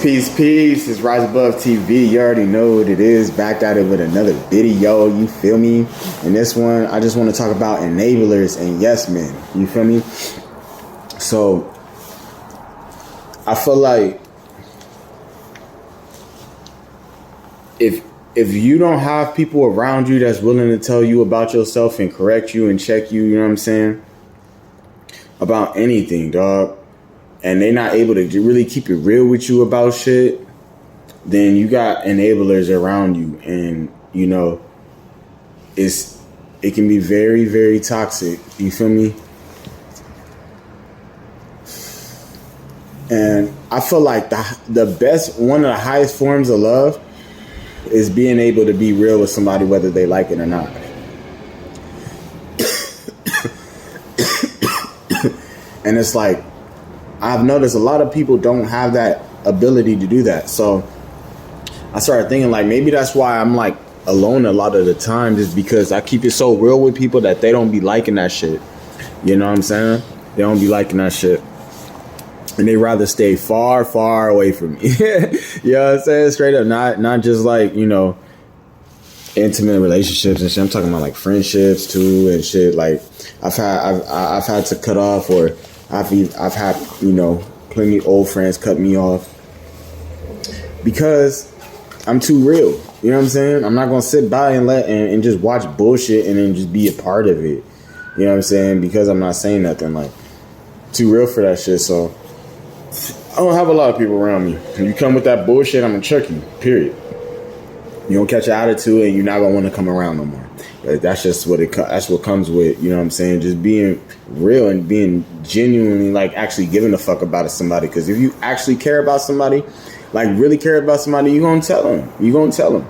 Peace. It's Rise Above TV. You already know what it is. Back at it with another video. You feel me? In this one, I just want to talk about enablers and yes men. You feel me? So, I feel like if you don't have people around you that's willing to tell you about yourself and correct you and check you, you know what I'm saying? About anything, dog. And they're not able to really keep it real with you about shit, then you got enablers around you. And, you know, it can be very, very toxic. You feel me? And I feel like the best, one of the highest forms of love is being able to be real with somebody, whether they like it or not. And it's like, I've noticed a lot of people don't have that ability to do that. So I started thinking like maybe that's why I'm like alone a lot of the time, just because I keep it so real with people that they don't be liking that shit. You know what I'm saying? They don't be liking that shit. And they rather stay far, far away from me. You know what I'm saying? Straight up, not just like, you know, intimate relationships and shit. I'm talking about like friendships too and shit. Like I've had to cut off, or I've had, you know, plenty of old friends cut me off because I'm too real. You know what I'm saying? I'm not gonna sit by and just watch bullshit and then just be a part of it. You know what I'm saying? Because I'm not saying nothing. Like, too real for that shit. So I don't have a lot of people around me. When you come with that bullshit, I'm gonna check you. Period. You don't catch an attitude, and you're not gonna want to come around no more. That's just that's what comes with, you know what I'm saying, just being real and being genuinely like actually giving a fuck about somebody. Because if you actually care about somebody, like really care about somebody, you're gonna tell them. You're gonna tell them.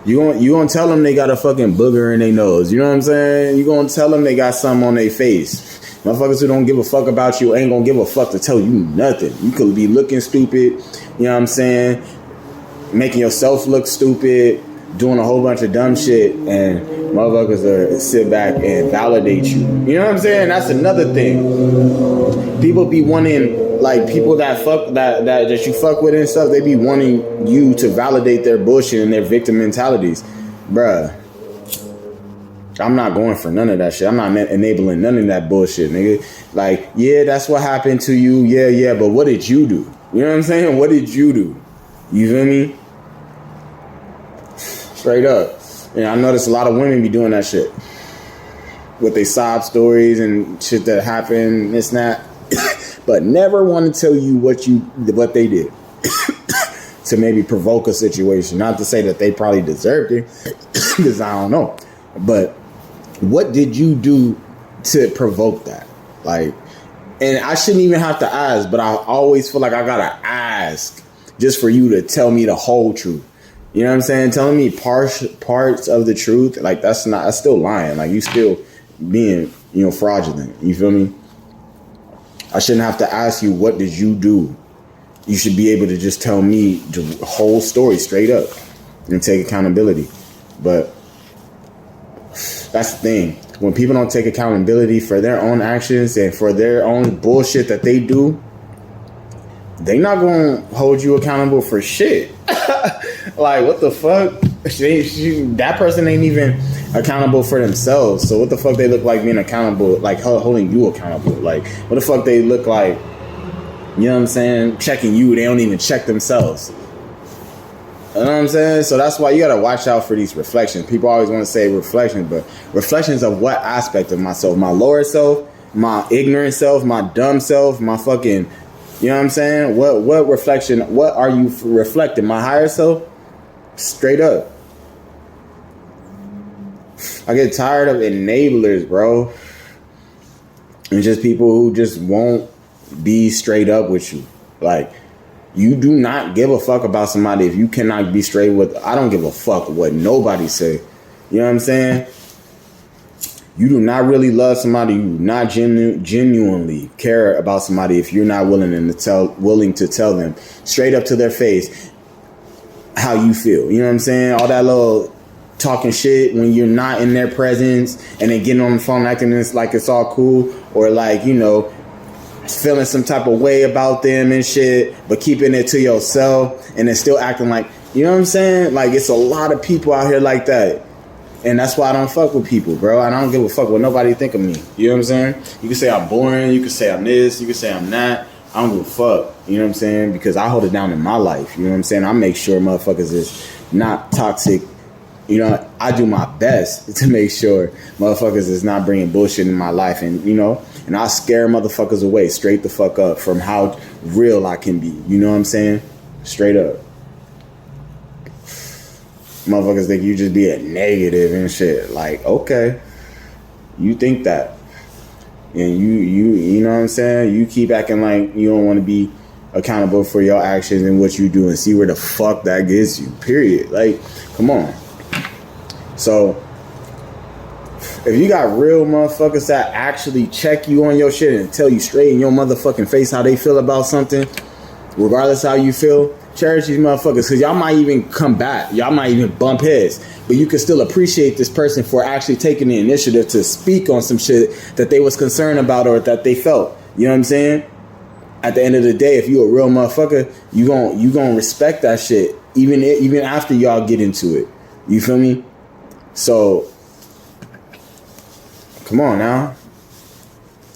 You gonna tell them they got a fucking booger in their nose. You know what I'm saying? You gonna tell them they got something on their face. Motherfuckers who don't give a fuck about you ain't gonna give a fuck to tell you nothing. You could be looking stupid, you know what I'm saying, making yourself look stupid, doing a whole bunch of dumb shit, and motherfuckers are sit back and validate you. You know what I'm saying? That's another thing. People be wanting, like, people that fuck that you fuck with and stuff, they be wanting you to validate their bullshit and their victim mentalities. Bruh, I'm not going for none of that shit. I'm not enabling none of that bullshit, nigga. Like, yeah, that's what happened to you. Yeah, but what did you do? You know what I'm saying? What did you do? You feel me? Straight up. And I notice a lot of women be doing that shit with their sob stories and shit that happened, this and that, but never want to tell you what they did to maybe provoke a situation. Not to say that they probably deserved it, because I don't know. But what did you do to provoke that? Like, and I shouldn't even have to ask, but I always feel like I gotta ask just for you to tell me the whole truth. You know what I'm saying? Telling me parts of the truth, like that's still lying. Like, you still being, you know, fraudulent. You feel me? I shouldn't have to ask you, what did you do? You should be able to just tell me the whole story straight up and take accountability. But that's the thing. When people don't take accountability for their own actions and for their own bullshit that they do, they not gonna hold you accountable for shit. Like, what the fuck? That person ain't even accountable for themselves. So what the fuck they look like being accountable, like holding you accountable? Like, what the fuck they look like, you know what I'm saying, checking you? They don't even check themselves. You know what I'm saying? So that's why you gotta watch out for these reflections. People always want to say reflections, but reflections of what aspect of myself? My lower self, my ignorant self, my dumb self, my fucking, you know what I'm saying? What reflection? What are you reflecting? My higher self? Straight up. I get tired of enablers, bro. And just people who just won't be straight up with you. Like, you do not give a fuck about somebody if you cannot be straight with. I don't give a fuck what nobody say. You know what I'm saying? You do not really love somebody. You do not genuinely care about somebody if you're not willing to tell them straight up to their face how you feel. You know what I'm saying? All that little talking shit when you're not in their presence, and then getting on the phone acting like it's all cool, or like, you know, feeling some type of way about them and shit, but keeping it to yourself and then still acting like, you know what I'm saying? Like, it's a lot of people out here like that. And that's why I don't fuck with people, bro. I don't give a fuck what nobody think of me. You know what I'm saying? You can say I'm boring. You can say I'm this. You can say I'm that. I don't give a fuck. You know what I'm saying? Because I hold it down in my life. You know what I'm saying? I make sure motherfuckers is not toxic. You know, I do my best to make sure motherfuckers is not bringing bullshit in my life. And, you know, and I scare motherfuckers away straight the fuck up from how real I can be. You know what I'm saying? Straight up. Motherfuckers think you just be a negative and shit. Like, okay, you think that. And you know what I'm saying? You keep acting like you don't want to be accountable for your actions and what you do and see where the fuck that gets you. Period. Like, come on. So, if you got real motherfuckers that actually check you on your shit and tell you straight in your motherfucking face how they feel about something, regardless how you feel, cherish these motherfuckers, because y'all might even come back. Y'all might even bump heads. But you can still appreciate this person for actually taking the initiative to speak on some shit that they was concerned about or that they felt. You know what I'm saying? At the end of the day, if you a real motherfucker, you gon' respect that shit even after y'all get into it. You feel me? So, come on now.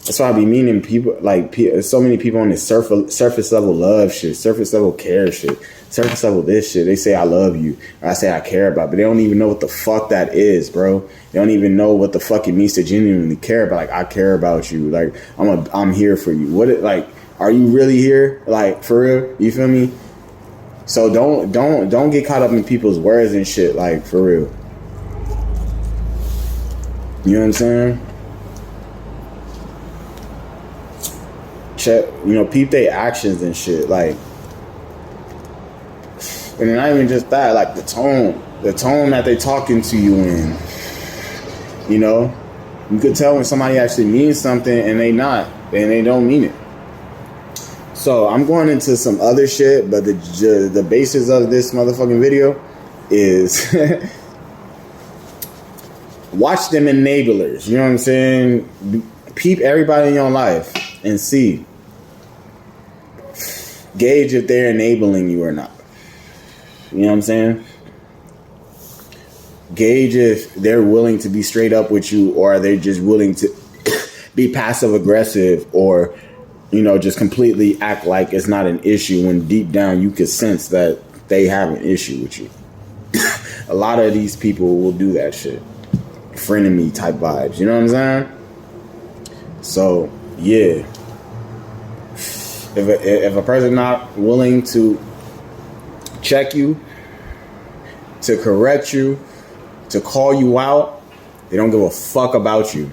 That's why I be meaning people, like, so many people on this surface level love shit, surface level care shit, surface level this shit. They say I love you, or I say I care about, but they don't even know what the fuck that is, bro. They don't even know what the fuck it means to genuinely care about. Like, I care about you. Like, I'm here for you. Like, are you really here? Like, for real? You feel me? So don't get caught up in people's words and shit. Like, for real. You know what I'm saying? Check, you know, peep their actions and shit, like, and not even just that, like the tone that they talking to you in. You know, you could tell when somebody actually means something and they don't mean it. So I'm going into some other shit, but the basis of this motherfucking video is watch them enablers. You know what I'm saying? Peep everybody in your life and see. Gauge if they're enabling you or not. You know what I'm saying? Gauge if they're willing to be straight up with you, or are they just willing to be passive aggressive, or, you know, just completely act like it's not an issue when deep down you could sense that they have an issue with you. A lot of these people will do that shit. Frenemy type vibes. You know what I'm saying? So, yeah. If a person not willing to check you, to correct you, to call you out, they don't give a fuck about you.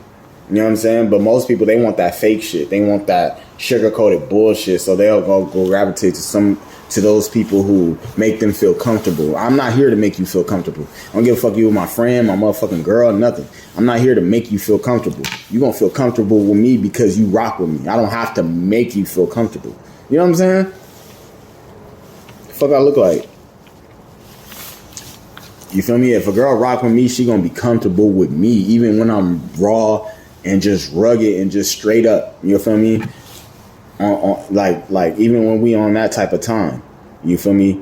You know what I'm saying? But most people, they want that fake shit. They want that sugar-coated bullshit. So they'll go gravitate to those people who make them feel comfortable. I'm not here to make you feel comfortable. I don't give a fuck you with my friend, my motherfucking girl, nothing. I'm not here to make you feel comfortable. You gonna feel comfortable with me because you rock with me. I don't have to make you feel comfortable. You know what I'm saying? The fuck I look like? You feel me? If a girl rock with me, she gonna be comfortable with me, even when I'm raw and just rugged and just straight up. You feel me? Like even when we on that type of time, you feel me?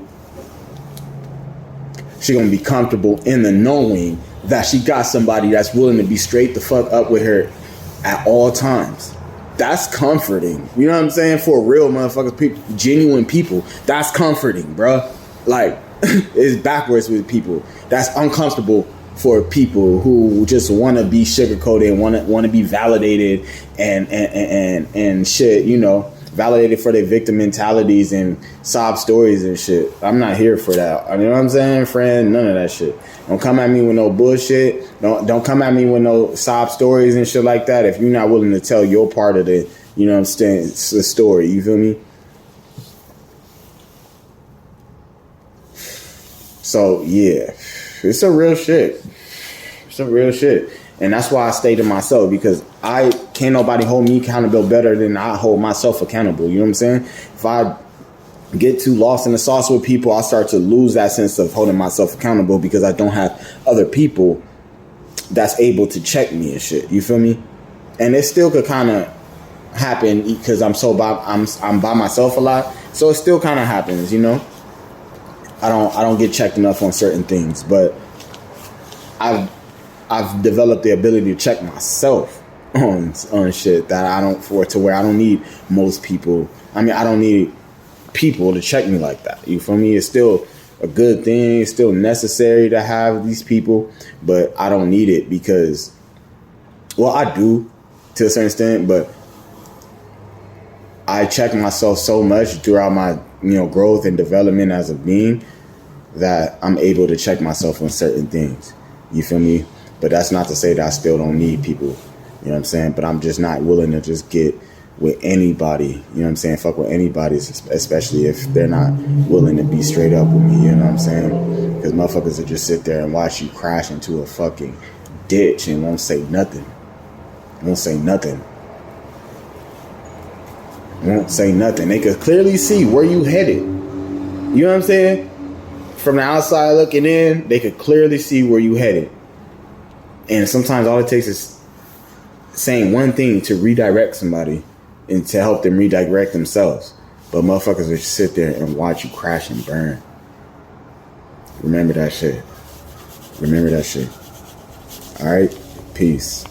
She gonna be comfortable in the knowing that she got somebody that's willing to be straight the fuck up with her at all times. That's comforting. You know what I'm saying? For real motherfuckers, people, genuine people, that's comforting, bruh. Like, it's backwards with people. That's uncomfortable for people who just want to be sugarcoated and want to be validated and shit, you know, validated for their victim mentalities and sob stories and shit. I'm not here for that. You know what I'm saying, friend? None of that shit. Don't come at me with no bullshit. Don't come at me with no sob stories and shit like that if you're not willing to tell your part of the, you know what I'm saying, the story. You feel me? So, yeah. It's a real shit. It's a real shit. And that's why I stay to myself, because I can't nobody hold me accountable better than I hold myself accountable. You know what I'm saying? If I get too lost in the sauce with people, I start to lose that sense of holding myself accountable because I don't have other people that's able to check me and shit. You feel me? And it still could kind of happen because I'm by myself a lot. So it still kind of happens, you know. I don't get checked enough on certain things, but I've developed the ability to check myself on shit that I don't to where I don't need most people. I mean, I don't need people to check me like that. You feel me? It's still a good thing. It's still necessary to have these people, but I don't need it because, well, I do to a certain extent, but I check myself so much throughout my, growth and development as a being that I'm able to check myself on certain things. You feel me? But that's not to say that I still don't need people. You know what I'm saying? But I'm just not willing to just get with anybody. You know what I'm saying? Fuck with anybody, especially if they're not willing to be straight up with me. You know what I'm saying? Because motherfuckers will just sit there and watch you crash into a fucking ditch and won't say nothing. Won't say nothing. Won't say nothing. They could clearly see where you headed. You know what I'm saying? From the outside looking in, they could clearly see where you headed. And sometimes all it takes is saying one thing to redirect somebody and to help them redirect themselves. But motherfuckers will just sit there and watch you crash and burn. Remember that shit. Remember that shit. All right? Peace.